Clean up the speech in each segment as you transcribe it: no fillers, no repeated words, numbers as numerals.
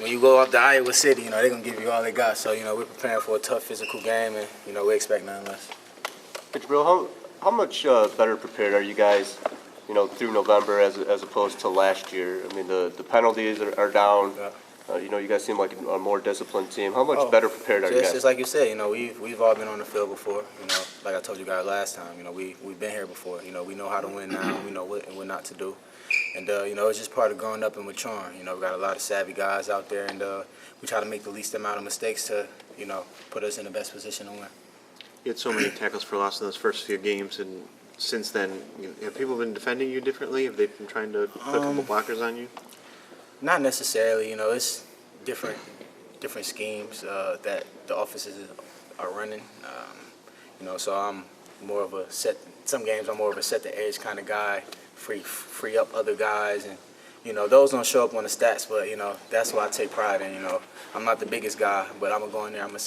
when you go up to Iowa City, they're going to give you all they got. So, we're preparing for a tough physical game, and, we expect nothing less. Jabrill, how much better prepared are you guys, through November as opposed to last year? I mean, the penalties are down. Yeah. You guys seem like a more disciplined team. How much better prepared are you guys? Just like you said, we've all been on the field before. Like I told you guys last time, we've been here before. We know how to win now. We know what and what not to do. And, it's just part of growing up and maturing. We got a lot of savvy guys out there, and we try to make the least amount of mistakes to, put us in the best position to win. You had so many tackles for loss in those first few games, and since then, have people been defending you differently? Have they been trying to put a couple blockers on you? Not necessarily. It's different schemes that the offices are running. So I'm more of a set. Some games I'm more of a set the edge kind of guy, free up other guys, and those don't show up on the stats. But that's what I take pride in. I'm not the biggest guy, but I'm gonna go in there. I'm gonna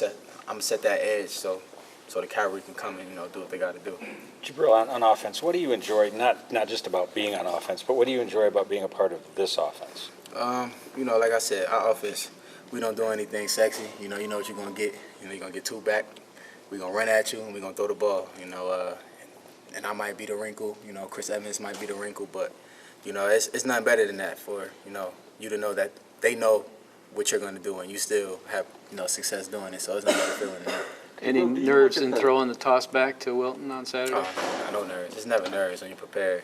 set that edge so the cavalry can come and do what they got to do. Jabrill, on offense, what do you enjoy? Not just about being on offense, but what do you enjoy about being a part of this offense? Like I said, our offense, we don't do anything sexy. You know what you're gonna get. You're gonna get two back. We're gonna run at you and we're gonna throw the ball. And I might be the wrinkle. Chris Evans might be the wrinkle, but it's nothing better than that for you to know that they know what you're gonna do and you still have success doing it. So it's not better feeling than that. Any nerves in throwing the toss back to Wilton on Saturday? Oh, no nerves. It's never nerves when you're prepared.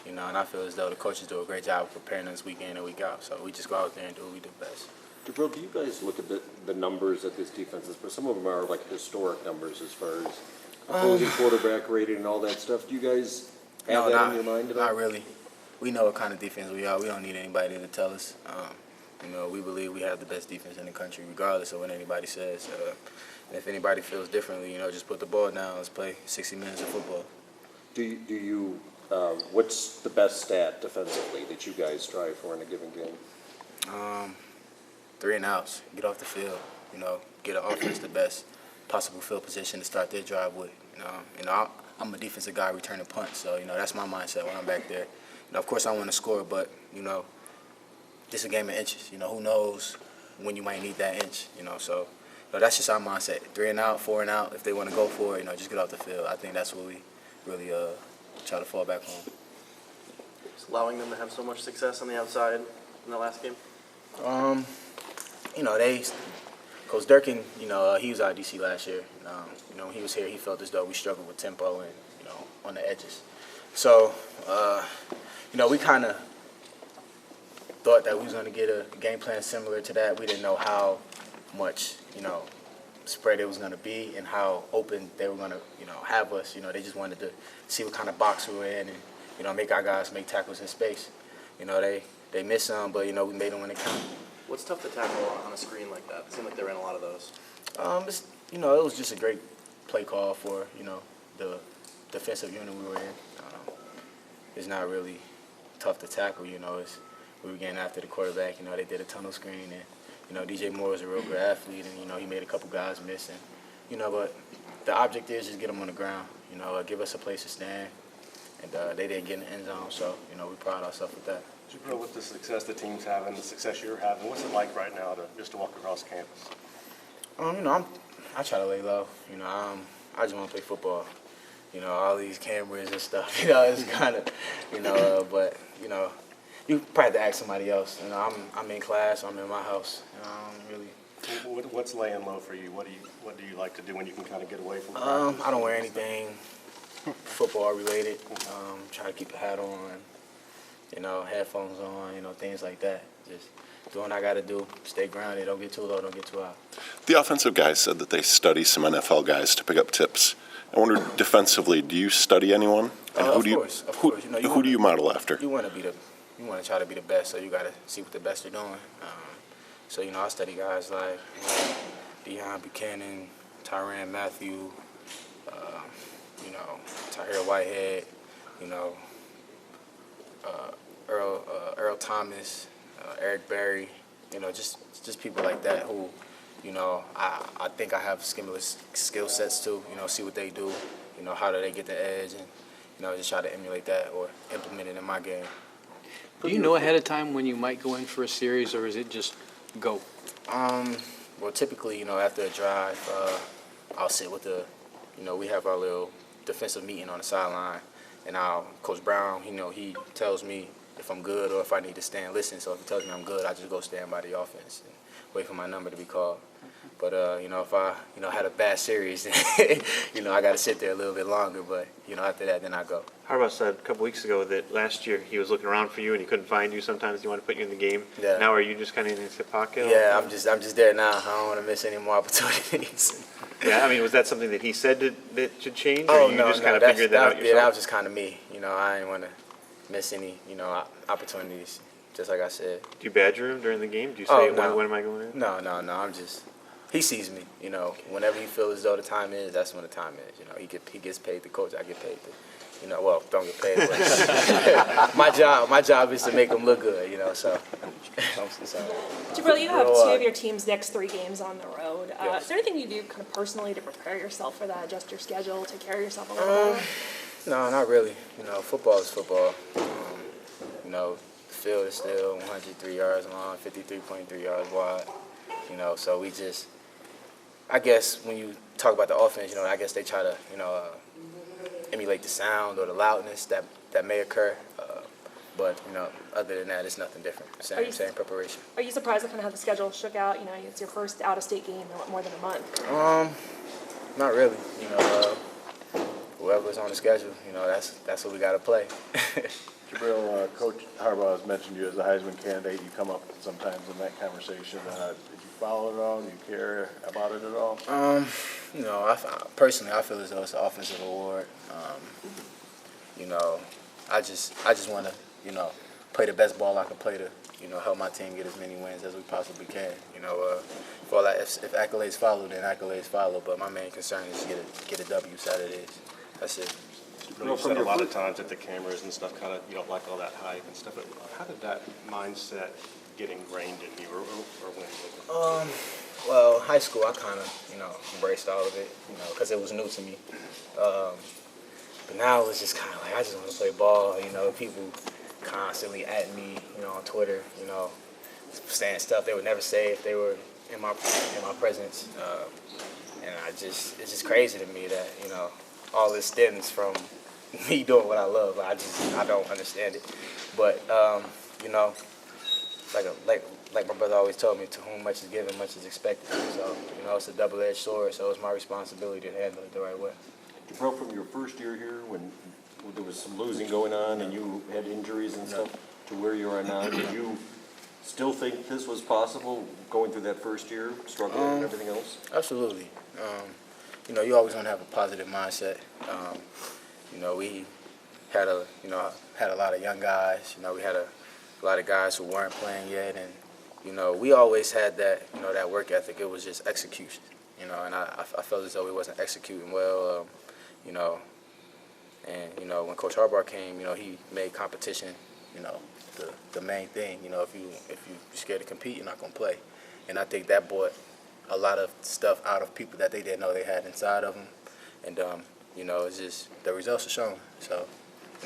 And I feel as though the coaches do a great job of preparing us week in and week out. So we just go out there and do what we do best. Jabrill, do you guys look at the numbers that this defense is? But some of them are like historic numbers as far as opposing quarterback rating and all that stuff. Do you guys have that in your mind at all? Not really. We know what kind of defense we are. We don't need anybody to tell us. We believe we have the best defense in the country, regardless of what anybody says. And if anybody feels differently, just put the ball down. Let's play 60 minutes of football. Do you what's the best stat defensively that you guys strive for in a given game? 3 and outs. Get off the field. Get an offense the best possible field position to start their drive with. I'm a defensive guy returning punts, so that's my mindset when I'm back there. Of course I want to score, but this is a game of inches. Who knows when you might need that inch. So that's just our mindset. 3 and out, 4 and out. If they want to go for it, just get off the field. I think that's what we really try to fall back on. Just allowing them to have so much success on the outside in the last game. Coach Durkin, he was our DC last year. When he was here, he felt as though we struggled with tempo and, on the edges. So, we kind of thought that we was going to get a game plan similar to that. We didn't know how much, spread it was going to be and how open they were going to, have us. They just wanted to see what kind of box we were in and, make our guys make tackles in space. They missed some, but, we made them when it counted. What's tough to tackle on a screen like that? It seemed like they ran a lot of those. It was just a great play call for, the defensive unit we were in. It's not really tough to tackle, we were getting after the quarterback. They did a tunnel screen, and, DJ Moore is a real good athlete, and, he made a couple guys miss. And, but the object is just get them on the ground, give us a place to stand. And they didn't get in the end zone, so, we pride ourselves with that. Jabrill, with the success the team's having, the success you're having, what's it like right now to walk across campus? I try to lay low. I just want to play football. All these cameras and stuff. It's kind of, but you probably have to ask somebody else. I'm in class. I'm in my house. Really. What's laying low for you? What do you like to do when you can kind of get away from practice? I don't wear anything football related. Try to keep a hat on. Headphones on, things like that. Just doing what I got to do, stay grounded, don't get too low, don't get too high. The offensive guys said that they study some NFL guys to pick up tips. I wonder, defensively, do you study anyone? And Of course. Who do you model after? You want to try to be the best, so you got to see what the best are doing. So, I study guys like Deion Buchanan, Tyrann Mathieu, Tahir Whitehead, Earl Thomas, Eric Berry, just people like that who, I think I have similar skill sets too. See what they do, how do they get the edge, and just try to emulate that or implement it in my game. Do you know ahead of time when you might go in for a series, or is it just go? Well, typically, after a drive, I'll sit with we have our little defensive meeting on the sideline, and Coach Brown, he tells me if I'm good or if I need to stand listen. So if he tells me I'm good, I just go stand by the offense and wait for my number to be called. But, if I, had a bad series, then, I got to sit there a little bit longer. But, after that, then I go. Harbaugh said a couple weeks ago that last year he was looking around for you and he couldn't find you. Sometimes he wanted to put you in the game. Yeah. Now are you just kind of in his hip pocket? Yeah, I'm just there now. I don't want to miss any more opportunities. Yeah, I mean, was that something that he said that should change, or Oh, you no, just no, kind of that's- figured that out Yeah, yourself? that was just kind of me. I didn't want to miss any, opportunities, just like I said. Do you badger him during the game? Do you Oh, say, no. when am I going in? No, I'm just, he sees me, whenever he feels as though the time is, that's when the time is. He gets paid the coach, I get paid well, don't get paid, but my job is to make him look good, so. So Jabrill, you have Real, two of your team's next 3 games on the road. Yes. Is there anything you do kind of personally to prepare yourself for that, adjust your schedule, take care of yourself a little better? No, not really. Football is football. The field is still 103 yards long, 53.3 yards wide. So we just, I guess when you talk about the offense, I guess they try to, emulate the sound or the loudness that may occur. But, other than that, it's nothing different. Same preparation. Are you surprised at kind of how the schedule shook out? It's your first out-of-state game in more than a month. Not really. Whoever's on the schedule, that's what we got to play. Jabrill, Coach Harbaugh has mentioned you as a Heisman candidate. You come up sometimes in that conversation. Did you follow it all? Do you care about it at all? Personally, I feel as though it's an offensive award. I just want to, play the best ball I can play to, help my team get as many wins as we possibly can. If accolades follow, then accolades follow. But my main concern is to get a W Saturdays. That's it. You said a lot of times that the cameras and stuff kind of, you don't like all that hype and stuff, but how did that mindset get ingrained in you, or when was it? Well, high school, I kind of, embraced all of it, because it was new to me. But now it's just kind of like, I just want to play ball. People constantly at me, on Twitter, saying stuff they would never say if they were in my presence. And it's just crazy to me that, all this stems from me doing what I love. I don't understand it. But, like my brother always told me, to whom much is given, much is expected. So, it's a double-edged sword, so it's my responsibility to handle it the right way. Jabrill, from your first year here, when there was some losing going on and you had injuries and stuff, to where you are now, did you still think this was possible going through that first year, struggling and everything else? Absolutely. You always want to have a positive mindset. We had a lot of young guys. We had a lot of guys who weren't playing yet, and we always had that that work ethic. It was just execution. And I felt as though we wasn't executing well. And when Coach Harbaugh came, he made competition, the main thing. If you're scared to compete, you're not gonna play. And I think that brought a lot of stuff out of people that they didn't know they had inside of them. And it's just the results are showing. So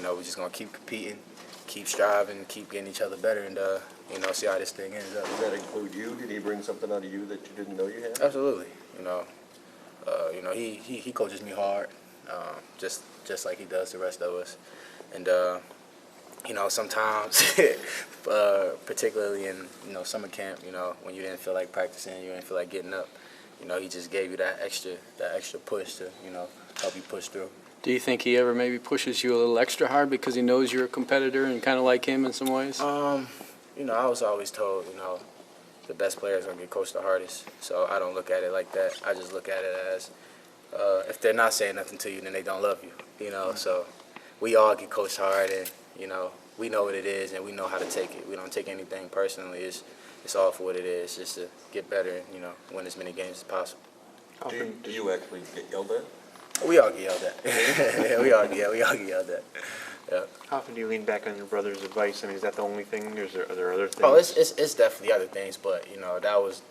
we're just gonna keep competing, keep striving, keep getting each other better, and see how this thing ends up. Does that include you? Did he bring something out of you that you didn't know you had? Absolutely. He coaches me hard, just like he does the rest of us. And sometimes, particularly in summer camp, when you didn't feel like practicing, you didn't feel like getting up, he just gave you that extra push to help you push through. Do you think he ever maybe pushes you a little extra hard because he knows you're a competitor and kind of like him in some ways? I was always told, the best players are going to get coached the hardest. So I don't look at it like that. I just look at it as if they're not saying nothing to you, then they don't love you, So we all get coached hard, and, we know what it is, and we know how to take it. We don't take anything personally. It's all for what it is, just to get better and, win as many games as possible. Do you actually get yelled at? We all get yelled at. we all get yelled at. Yeah. How often do you lean back on your brother's advice? I mean, is that the only thing, or are there other things? Oh, it's definitely other things, but that was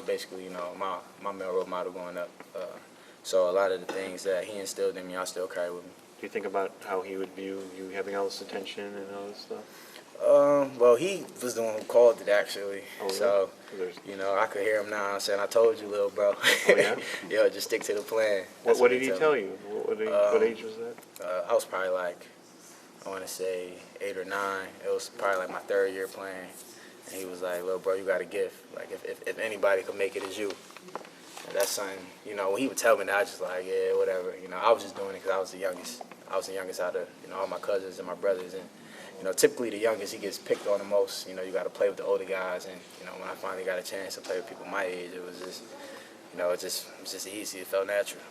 basically my main role model growing up. So a lot of the things that he instilled in me, I still carry with me. Do you think about how he would view you having all this attention and all this stuff? Well, he was the one who called it actually. Oh, So, really? I could hear him now saying, "I told you, little bro." yeah? Just stick to the plan. That's What did he told tell me. you? What age was that? I was probably like, I want to say 8 or 9. It was probably like my 3rd year playing. And he was like, "Little bro, you got a gift. Like, if anybody could make it, it's you." And that's something, when he would tell me that, I was just like, yeah, whatever. I was just doing it because I was the youngest. I was the youngest out of, all my cousins and my brothers. And, typically the youngest, he gets picked on the most. You got to play with the older guys. And, when I finally got a chance to play with people my age, it was just, it was just easy. It felt natural.